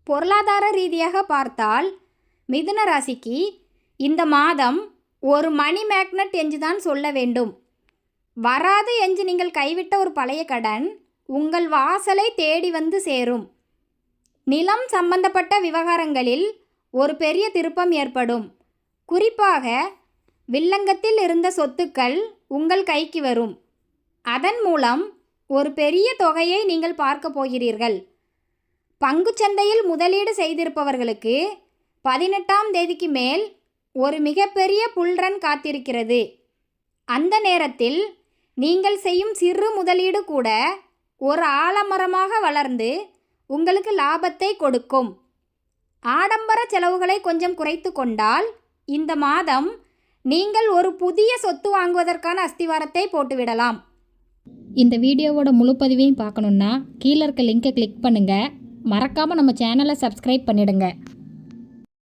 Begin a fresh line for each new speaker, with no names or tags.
பொருளாதார ரீதியாக பார்த்தால் மிதுன ராசிக்கு இந்த மாதம் ஒரு மணி மேக்னட் என்று தான் சொல்ல வேண்டும். வராது என்று நீங்கள் கைவிட்ட ஒரு பழைய கடன் உங்கள் வாசலை தேடி வந்து சேரும். நிலம் சம்பந்தப்பட்ட விவகாரங்களில் ஒரு பெரிய திருப்பம் ஏற்படும். குறிப்பாக வில்லங்கத்தில் இருந்த சொத்துக்கள் உங்கள் கைக்கு வரும். அதன் மூலம் ஒரு பெரிய தொகையை நீங்கள் பார்க்க போகிறீர்கள். பங்குச்சந்தையில் முதலீடு செய்திருப்பவர்களுக்கு 18ஆம் தேதிக்கு மேல் ஒரு மிகப்பெரிய புல்ரன் காத்திருக்கிறது. அந்த நேரத்தில் நீங்கள் செய்யும் சிறு முதலீடு கூட ஒரு ஆலமரமாக வளர்ந்து உங்களுக்கு லாபத்தை கொடுக்கும். ஆடம்பர செலவுகளை கொஞ்சம் குறைத்து கொண்டால் இந்த மாதம் நீங்கள் ஒரு புதிய சொத்து வாங்குவதற்கான அஸ்திவாரத்தை போட்டுவிடலாம்.
இந்த வீடியோவோட முழு பதிவையும் பார்க்கணுன்னா கீழே இருக்க லிங்கை கிளிக் பண்ணுங்கள். மறக்காமல் நம்ம சேனலை சப்ஸ்கிரைப் பண்ணிடுங்க.